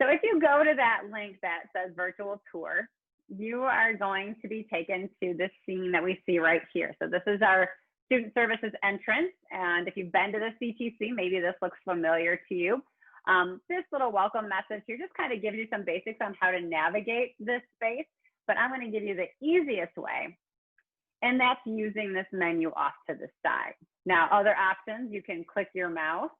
So if you go to that link that says virtual tour, you are going to be taken to this scene that we see right here. So this is our student services entrance. And if you've been to the CTC, maybe this looks familiar to you. This little welcome message here just kind of gives you some basics on how to navigate this space, but I'm going to give you the easiest way, and that's using this menu off to the side. Now, other options, you can click your mouse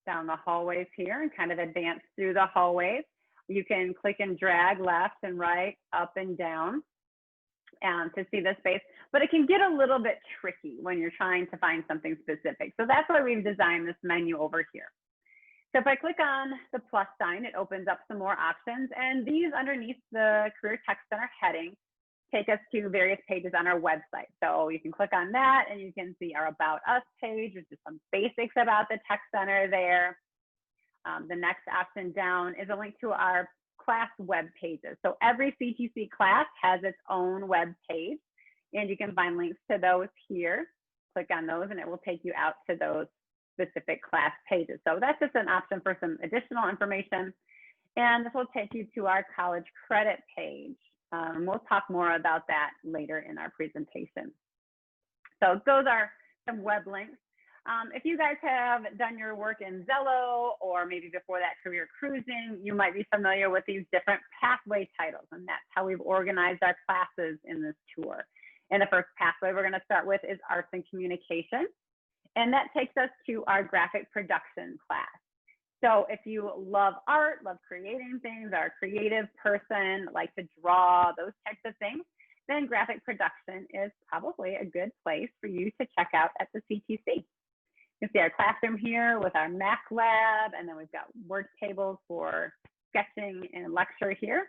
down the hallways here and kind of advance through the hallways. You can click and drag left and right, up and down to see this space, but it can get a little bit tricky when you're trying to find something specific. So that's why we've designed this menu over here. So if I click on the plus sign, it opens up some more options, and these underneath the Career Tech Center heading take us to various pages on our website. So you can click on that and you can see our About Us page, which is some basics about the Tech Center there. The next option down is a link to our class web pages. So every CTC class has its own web page, and you can find links to those here. Click on those and it will take you out to those specific class pages. So that's just an option for some additional information. And this will take you to our college credit page. We'll talk more about that later in our presentation. So those are some web links. If you guys have done your work in Zello or maybe before that career cruising, you might be familiar with these different pathway titles, and that's how we've organized our classes in this tour. And the first pathway we're going to start with is Arts and Communication, and that takes us to our graphic production class. So if you love art, love creating things, are a creative person, like to draw, those types of things, then graphic production is probably a good place for you to check out at the CTC. You can see our classroom here with our Mac lab, and then we've got work tables for sketching and lecture here.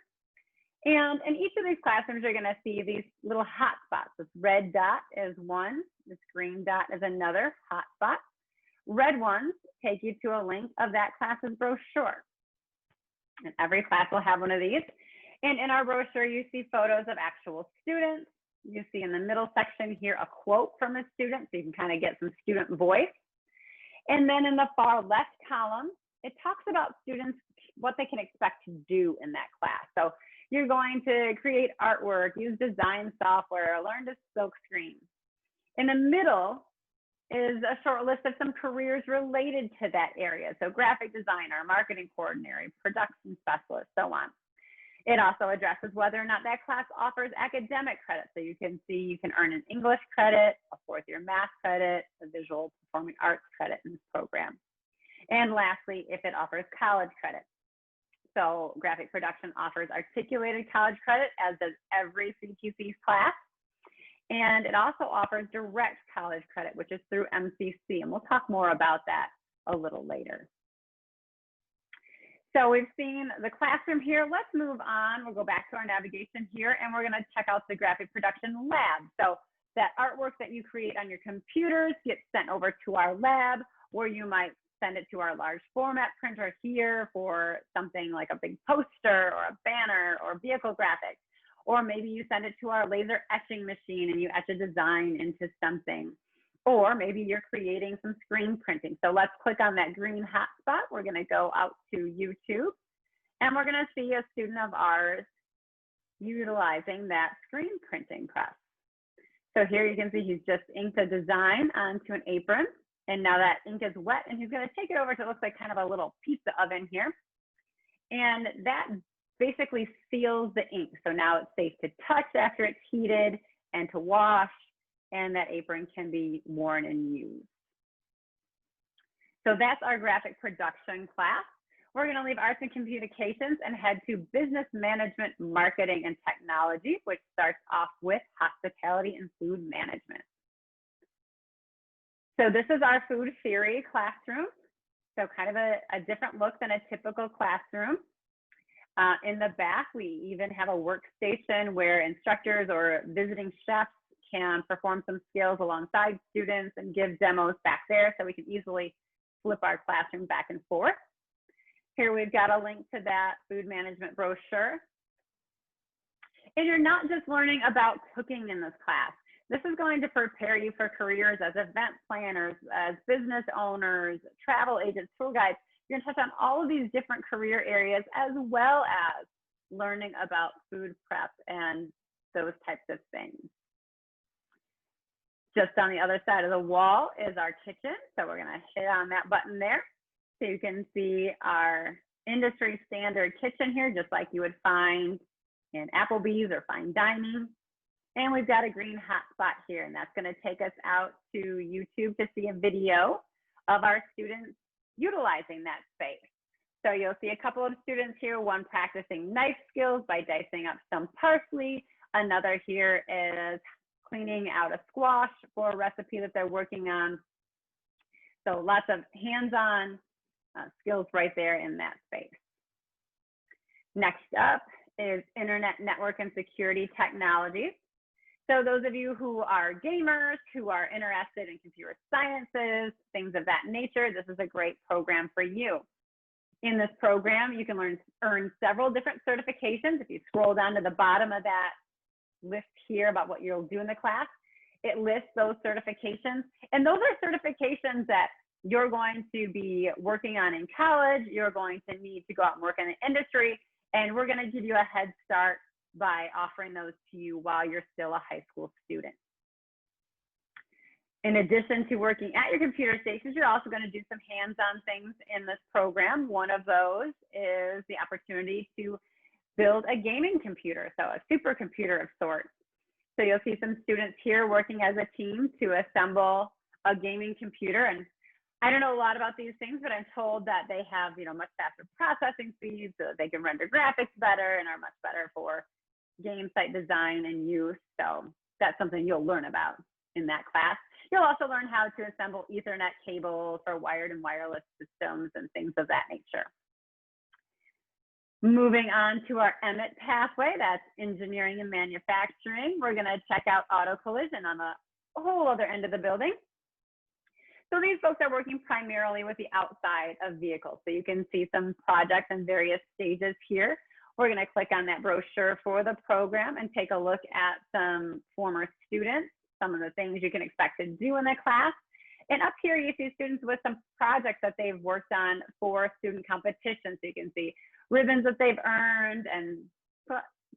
And in each of these classrooms, you're gonna see these little hot spots. This red dot is one, this green dot is another hot spot. Red ones take you to a link of that class's brochure. And every class will have one of these. And in our brochure, you see photos of actual students. You see in the middle section here a quote from a student, so you can kind of get some student voice. And then in the far left column, it talks about students, what they can expect to do in that class. So you're going to create artwork, use design software, learn to silk screen. In the middle is a short list of some careers related to that area. So graphic designer, marketing coordinator, production specialist, so on. It also addresses whether or not that class offers academic credit. So you can see you can earn an English credit, a fourth-year math credit, a visual performing arts credit in this program. And lastly, if it offers college credit. So graphic production offers articulated college credit, as does every CTC's class. And it also offers direct college credit, which is through MCC. And we'll talk more about that a little later. So we've seen the classroom here. Let's move on. We'll go back to our navigation here, and we're going to check out the graphic production lab. So that artwork that you create on your computers gets sent over to our lab, where you might send it to our large format printer here for something like a big poster or a banner or vehicle graphics. Or maybe you send it to our laser etching machine and you etch a design into something. Or maybe you're creating some screen printing. So let's click on that green hotspot. We're going to go out to YouTube, and we're going to see a student of ours utilizing that screen printing press. So here you can see he's just inked a design onto an apron, and now that ink is wet, and he's going to take it over to what looks like kind of a little pizza oven here. And that basically seals the ink. So now it's safe to touch after it's heated and to wash, and that apron can be worn and used. So that's our graphic production class. We're going to leave Arts and Communications and head to Business Management, Marketing, and Technology, which starts off with Hospitality and Food Management. So this is our food theory classroom. So kind of a different look than a typical classroom. In the back, we even have a workstation where instructors or visiting chefs can perform some skills alongside students and give demos back there, so we can easily flip our classroom back and forth. Here we've got a link to that food management brochure. And you're not just learning about cooking in this class. This is going to prepare you for careers as event planners, as business owners, travel agents, tour guides. You're gonna touch on all of these different career areas as well as learning about food prep and those types of things. Just on the other side of the wall is our kitchen. So we're gonna hit on that button there. So you can see our industry standard kitchen here, just like you would find in Applebee's or fine dining. And we've got a green hotspot here, and that's gonna take us out to YouTube to see a video of our students utilizing that space. So you'll see a couple of students here, one practicing knife skills by dicing up some parsley. Another here is cleaning out a squash for a recipe that they're working on. So lots of hands-on skills right there in that space. Next up is Internet Network and Security Technologies. So those of you who are gamers, who are interested in computer sciences, things of that nature, this is a great program for you. In this program, you can earn several different certifications. If you scroll down to the bottom of that list here about what you'll do in the class, it lists those certifications. And those are certifications that you're going to be working on in college. You're going to need to go out and work in the industry. And we're going to give you a head start by offering those to you while you're still a high school student. In addition to working at your computer stations, you're also going to do some hands-on things in this program. One of those is the opportunity to build a gaming computer, so a supercomputer of sorts. So you'll see some students here working as a team to assemble a gaming computer. And I don't know a lot about these things, but I'm told that they have, much faster processing speeds so that they can render graphics better and are much better for game site design and use. So that's something you'll learn about in that class. You'll also learn how to assemble Ethernet cables for wired and wireless systems and things of that nature. Moving on to our EMIT pathway, that's engineering and manufacturing. We're gonna check out auto collision on the whole other end of the building. So these folks are working primarily with the outside of vehicles. So you can see some projects in various stages here. We're gonna click on that brochure for the program and take a look at some former students, some of the things you can expect to do in the class. And up here, you see students with some projects that they've worked on for student competitions. So you can see ribbons that they've earned and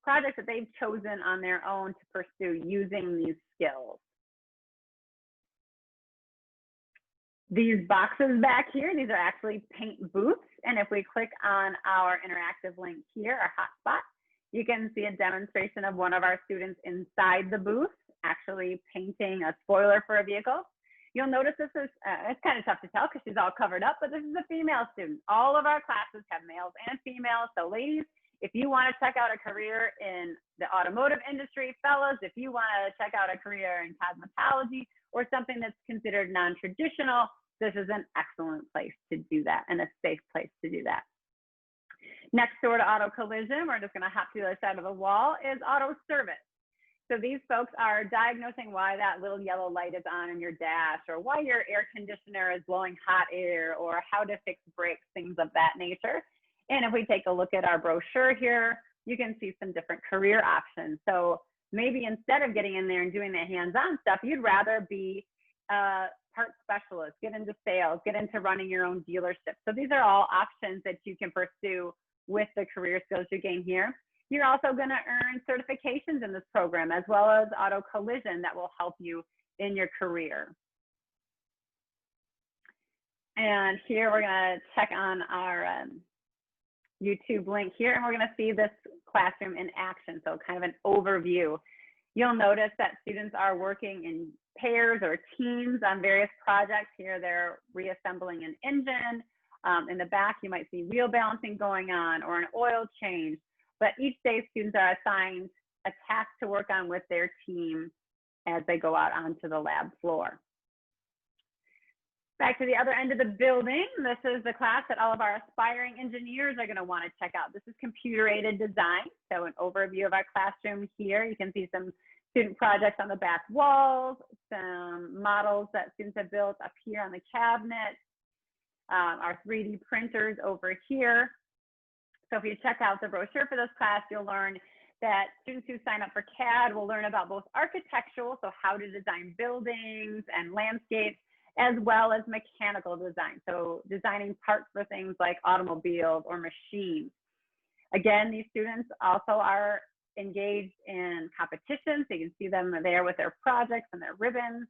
projects that they've chosen on their own to pursue using these skills. These boxes back here, these are actually paint booths. And if we click on our interactive link here, our hotspot, you can see a demonstration of one of our students inside the booth, actually painting a spoiler for a vehicle. You'll notice this is, it's kind of tough to tell because she's all covered up, but this is a female student. All of our classes have males and females. So ladies, if you want to check out a career in the automotive industry, fellas, if you want to check out a career in cosmetology or something that's considered non-traditional, this is an excellent place to do that and a safe place to do that. Next door to auto collision, we're just going to hop to the other side of the wall, is auto service. So these folks are diagnosing why that little yellow light is on in your dash, or why your air conditioner is blowing hot air, or how to fix brakes, things of that nature. And if we take a look at our brochure here, you can see some different career options. So maybe instead of getting in there and doing the hands-on stuff, you'd rather be a parts specialist, get into sales, get into running your own dealership. So these are all options that you can pursue with the career skills you gain here. You're also going to earn certifications in this program, as well as auto collision that will help you in your career. And here we're going to check on our YouTube link here, and we're going to see this classroom in action. So kind of an overview. You'll notice that students are working in pairs or teams on various projects. Here they're reassembling an engine. In the back, you might see wheel balancing going on or an oil change. But each day, students are assigned a task to work on with their team as they go out onto the lab floor. Back to the other end of the building, this is the class that all of our aspiring engineers are going to want to check out. This is computer-aided design. So an overview of our classroom here. You can see some student projects on the back walls, some models that students have built up here on the cabinet, our 3D printers over here. So if you check out the brochure for this class, you'll learn that students who sign up for CAD will learn about both architectural, so how to design buildings and landscapes, as well as mechanical design. So designing parts for things like automobiles or machines. Again, these students also are engaged in competitions. So you can see them there with their projects and their ribbons.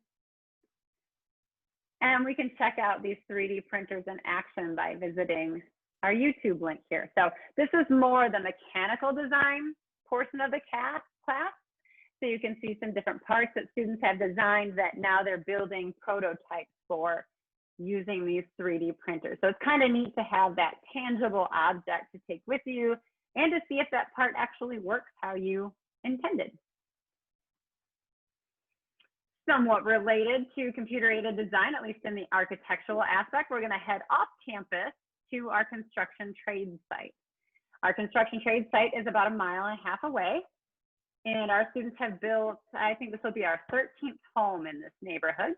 And we can check out these 3D printers in action by visiting our YouTube link here. So this is more the mechanical design portion of the class. So you can see some different parts that students have designed that now they're building prototypes for using these 3D printers. So it's kind of neat to have that tangible object to take with you and to see if that part actually works how you intended. Somewhat related to computer-aided design, at least in the architectural aspect, we're going to head off campus to our construction trades site. Our construction trades site is about 1.5 miles away, and our students have built, I think this will be our 13th home in this neighborhood.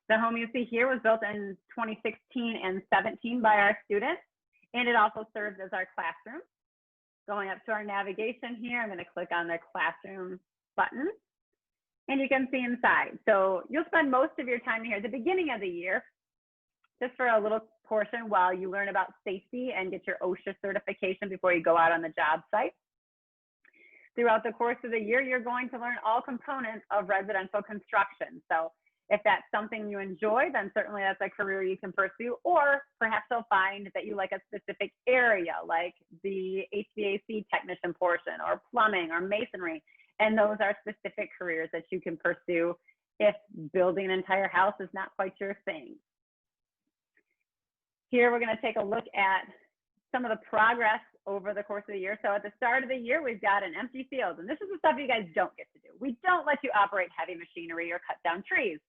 The home you see here was built in 2016 and 17 by our students, and it also serves as our classroom. Going up to our navigation here, I'm going to click on the classroom button. And you can see inside. So you'll spend most of your time here at the beginning of the year, just for a little portion while you learn about safety and get your OSHA certification before you go out on the job site. Throughout the course of the year, you're going to learn all components of residential construction. So if that's something you enjoy, then certainly that's a career you can pursue, or perhaps you'll find that you like a specific area, like the HVAC technician portion, or plumbing, or masonry. And those are specific careers that you can pursue if building an entire house is not quite your thing. Here, we're going to take a look at some of the progress over the course of the year. So at the start of the year, we've got an empty field. And this is the stuff you guys don't get to do. We don't let you operate heavy machinery or cut down trees.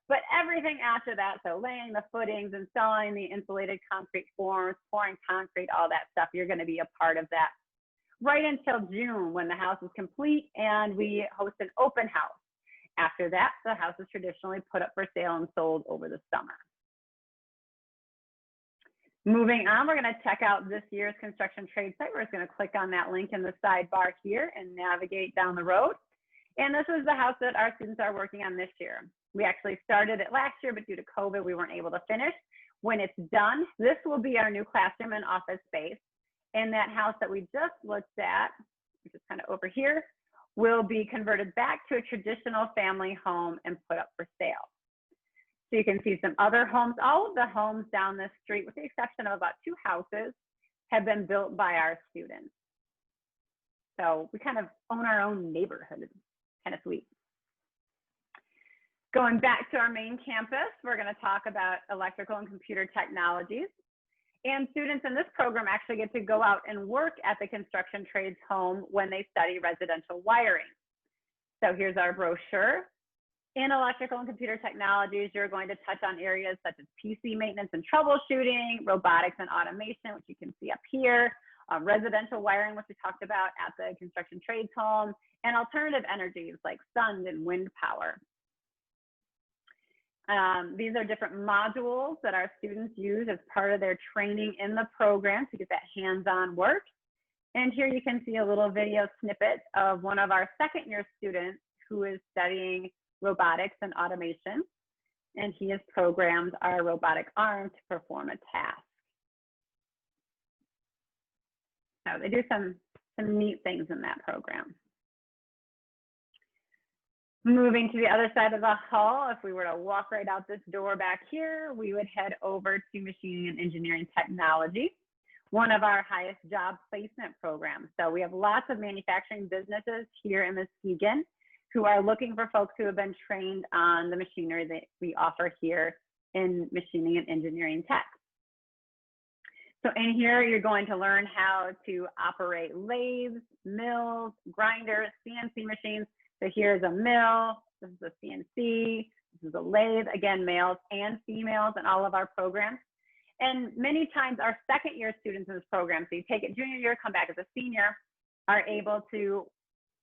But everything after that, so laying the footings, installing the insulated concrete forms, pouring concrete, all that stuff, you're going to be a part of that right until June, when the house is complete and we host an open house. After that, the house is traditionally put up for sale and sold over the summer. Moving on, we're going to check out this year's construction trade site. We're just going to click on that link in the sidebar here and navigate down the road. And this is the house that our students are working on this year. We actually started it last year, but due to COVID, we weren't able to finish. When it's done, this will be our new classroom and office space. And that house that we just looked at, which is kind of over here, will be converted back to a traditional family home and put up for sale. So you can see some other homes. All of the homes down this street, with the exception of about 2 houses, have been built by our students. So we kind of own our own neighborhood. It's kind of sweet. Going back to our main campus, we're going to talk about electrical and computer technologies. And students in this program actually get to go out and work at the construction trades home when they study residential wiring. So here's our brochure. In electrical and computer technologies, you're going to touch on areas such as PC maintenance and troubleshooting, robotics and automation, which you can see up here, residential wiring, which we talked about at the construction trades home, and alternative energies like sun and wind power. These are different modules that our students use as part of their training in the program to get that hands-on work. And here you can see a little video snippet of one of our second-year students who is studying robotics and automation. And he has programmed our robotic arm to perform a task. So they do some neat things in that program. Moving to the other side of the hall, if we were to walk right out this door back here, we would head over to machining and engineering technology, one of our highest job placement programs. So we have lots of manufacturing businesses here in Muskegon who are looking for folks who have been trained on the machinery that we offer here in machining and engineering tech. So in here, you're going to learn how to operate lathes, mills, grinders, CNC machines. So here's a mill, this is a CNC, this is a lathe, again, males and females in all of our programs. And many times our second year students in this program, so you take it junior year, come back as a senior, are able to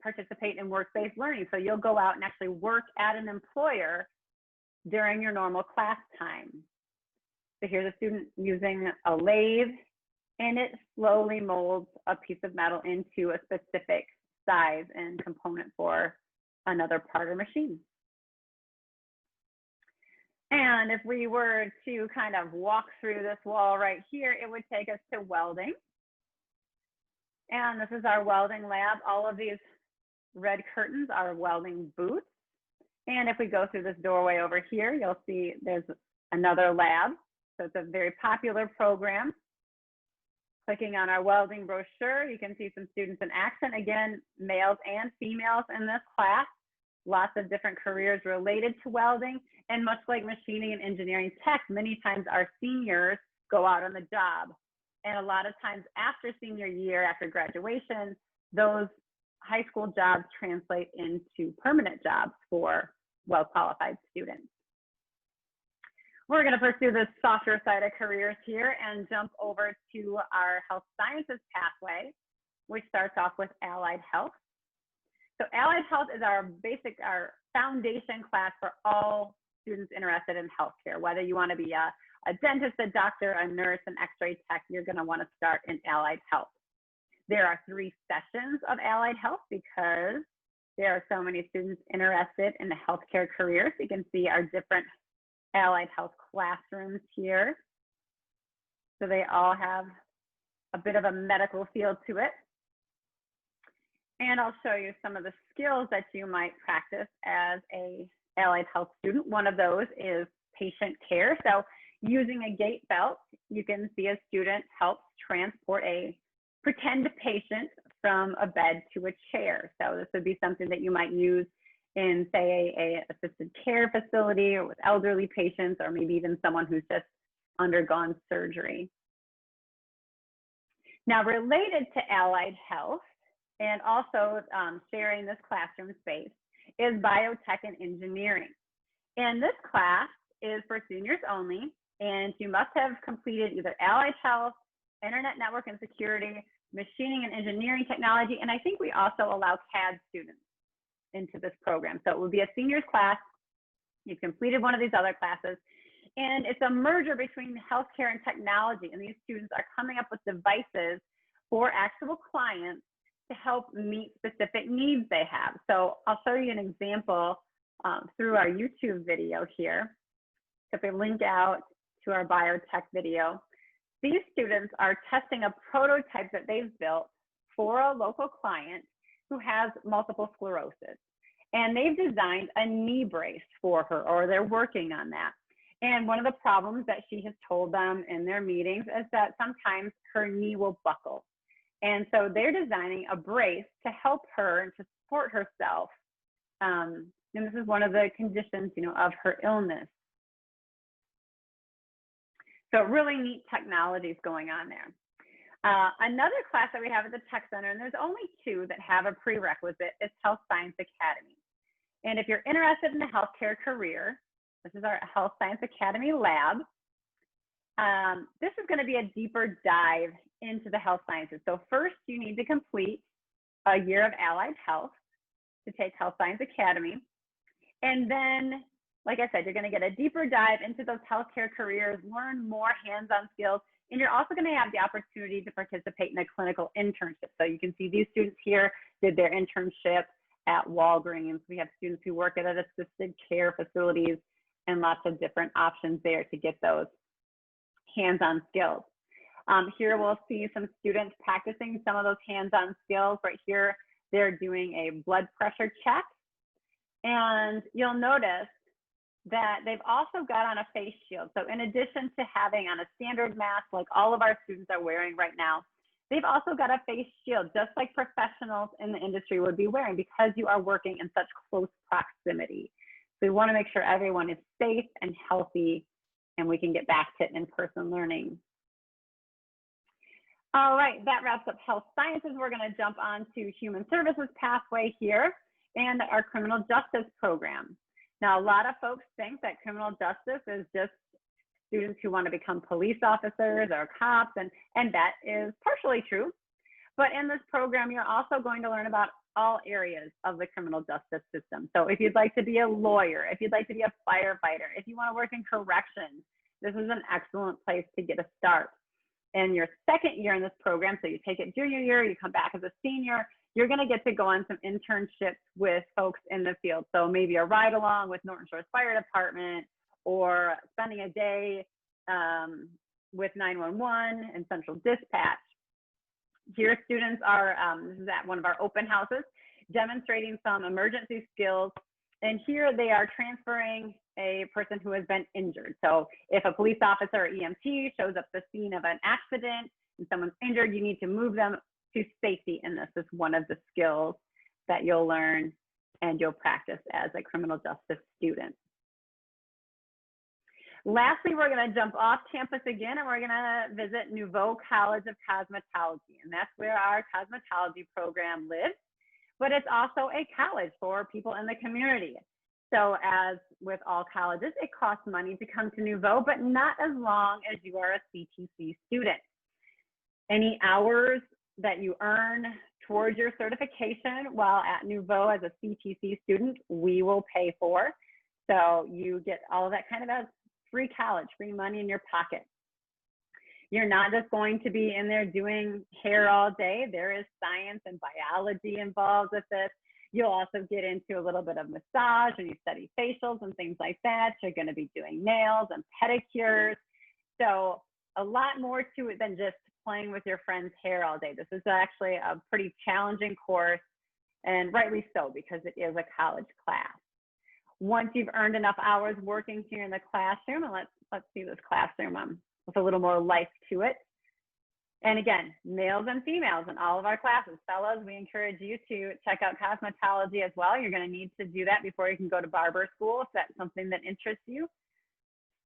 participate in work-based learning. So you'll go out and actually work at an employer during your normal class time. So here's a student using a lathe, and it slowly molds a piece of metal into a specific size and component for another part or machine. And if we were to kind of walk through this wall right here, it would take us to welding. And this is our welding lab. All of these red curtains are welding booths. And if we go through this doorway over here, you'll see there's another lab. So it's a very popular program. Clicking on our welding brochure, you can see some students in action. Again, males and females in this class. Lots of different careers related to welding. And much like machining and engineering tech, many times our seniors go out on the job. And a lot of times after senior year, after graduation, those high school jobs translate into permanent jobs for well-qualified students. We're going to pursue the softer side of careers here and jump over to our health sciences pathway, which starts off with allied health. So allied health is our foundation class for all students interested in healthcare. Whether you want to be a dentist, a doctor, a nurse, an x-ray tech, you're going to want to start in allied health. There are 3 sessions of allied health because there are so many students interested in the healthcare careers. You can see our different allied health classrooms here. So they all have a bit of a medical feel to it. And I'll show you some of the skills that you might practice as a allied health student. One of those is patient care. So using a gait belt, you can see a student helps transport a pretend patient from a bed to a chair. So this would be something that you might use in, say, a assisted care facility or with elderly patients, or maybe even someone who's just undergone surgery. Now, related to allied health, and also sharing this classroom space, is biotech and engineering. And this class is for seniors only, and you must have completed either allied health, internet network and security, machining and engineering technology, and I think we also allow CAD students into this program. So it will be a seniors class. You've completed one of these other classes, and it's a merger between healthcare and technology, and these students are coming up with devices for actual clients to help meet specific needs they have. So I'll show you an example through our YouTube video here. If we link out to our biotech video, these students are testing a prototype that they've built for a local client who has multiple sclerosis. And they've designed a knee brace for her, or they're working on that. And one of the problems that she has told them in their meetings is that sometimes her knee will buckle. And so they're designing a brace to help her to support herself. And this is one of the conditions, of her illness. So really neat technologies going on there. Another class that we have at the Tech Center, and there's only 2 that have a prerequisite, is Health Science Academy. And if you're interested in the healthcare career, this is our Health Science Academy lab. This is going to be a deeper dive into the health sciences. So first, you need to complete a year of allied health to take Health Science Academy. And then, like I said, you're going to get a deeper dive into those healthcare careers, learn more hands-on skills, and you're also going to have the opportunity to participate in a clinical internship. So you can see these students here did their internship at Walgreens. We have students who work at assisted care facilities, and lots of different options there to get those hands-on skills. Here we'll see some students practicing some of those hands-on skills. Right here, they're doing a blood pressure check. And you'll notice that they've also got on a face shield. So in addition to having on a standard mask, like all of our students are wearing right now, they've also got a face shield, just like professionals in the industry would be wearing, because you are working in such close proximity. So we want to make sure everyone is safe and healthy, and we can get back to in-person learning. All right, that wraps up health sciences. We're going to jump on to human services pathway here and our criminal justice program. Now, a lot of folks think that criminal justice is just students who want to become police officers or cops, and that is partially true. But in this program, you're also going to learn about all areas of the criminal justice system. So if you'd like to be a lawyer, if you'd like to be a firefighter, if you want to work in corrections, this is an excellent place to get a start. In your second year in this program, so you take it junior year, you come back as a senior, you're going to get to go on some internships with folks in the field. So maybe a ride along with Norton Shores Fire Department, or spending a day with 911 and central dispatch. Here students are, this is at one of our open houses, demonstrating some emergency skills. And here they are transferring a person who has been injured. So if a police officer or EMT shows up at the scene of an accident and someone's injured, you need to move them to safety. And this is one of the skills that you'll learn and you'll practice as a criminal justice student. Lastly, we're going to jump off campus again, and we're going to visit Nouveau College of Cosmetology, and that's where our cosmetology program lives, but it's also a college for people in the community. So as with all colleges, it costs money to come to Nouveau, but not as long as you are a CTC student. Any hours that you earn towards your certification while at Nouveau as a CTC student, we will pay for. So you get all of that kind of as free college, free money in your pocket. You're not just going to be in there doing hair all day. There is science and biology involved with this. You'll also get into a little bit of massage and you study facials and things like that. You're going to be doing nails and pedicures. So a lot more to it than just playing with your friend's hair all day. This is actually a pretty challenging course, and rightly so, because it is a college class. Once you've earned enough hours working here in the classroom, and let's see this classroom with a little more life to it. And again, males and females in all of our classes. Fellows, we encourage you to check out cosmetology as well. You're going to need to do that before you can go to barber school if that's something that interests you.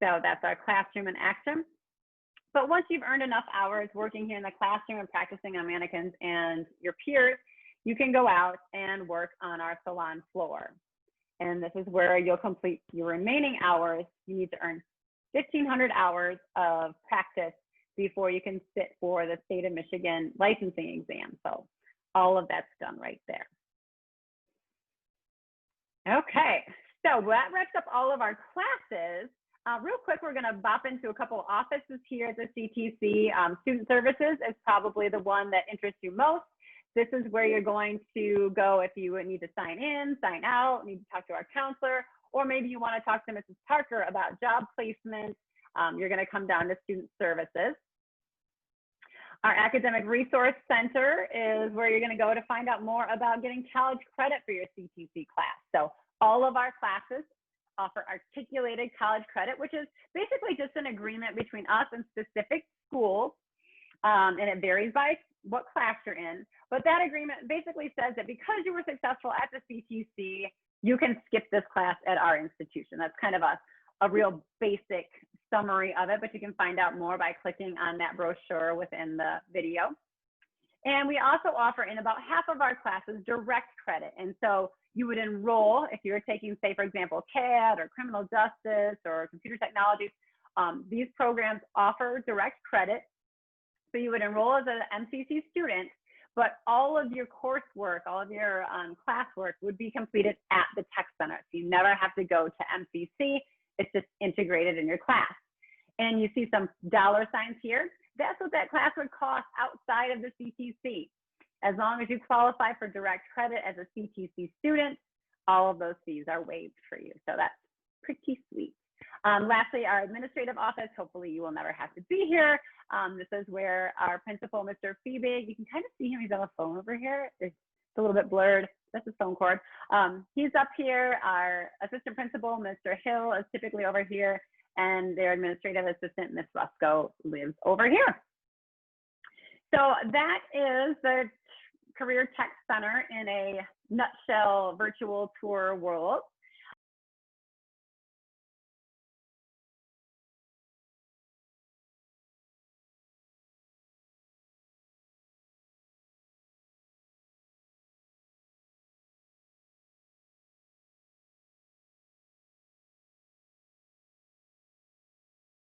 So that's our classroom in action. But once you've earned enough hours working here in the classroom and practicing on mannequins and your peers, you can go out and work on our salon floor. And this is where you'll complete your remaining hours. You need to earn 1,500 hours of practice before you can sit for the state of Michigan licensing exam. So all of that's done right there. Okay, so that wraps up all of our classes. Real quick, we're gonna bop into a couple of offices here at the CTC. Student Services is probably the one that interests you most. This is where you're going to go if you need to sign in, sign out, need to talk to our counselor, or maybe you want to talk to Mrs. Parker about job placement. You're going to come down to Student Services. Our Academic Resource Center is where you're going to go to find out more about getting college credit for your CTC class. So all of our classes offer articulated college credit, which is basically just an agreement between us and specific schools. And it varies by what class you're in. But that agreement basically says that because you were successful at the CTC, you can skip this class at our institution. That's kind of a real basic summary of it, but you can find out more by clicking on that brochure within the video. And we also offer in about half of our classes direct credit. And so you would enroll, if you're taking, say, for example, CAD or criminal justice or computer technologies, these programs offer direct credit. So you would enroll as an MCC student, but all of your coursework, all of your classwork would be completed at the Tech Center. So you never have to go to MCC. It's just integrated in your class. And you see some dollar signs here. That's what that class would cost outside of the CTC. As long as you qualify for direct credit as a CTC student, all of those fees are waived for you. So that's pretty sweet. Lastly, our administrative office, hopefully you will never have to be here. This is where our principal, Mr. Feebig, you can kind of see him, he's on the phone over here. It's a little bit blurred, that's his phone cord. He's up here. Our assistant principal, Mr. Hill, is typically over here, and their administrative assistant, Ms. Rusko, lives over here. So that is the Career Tech Center in a nutshell virtual tour world.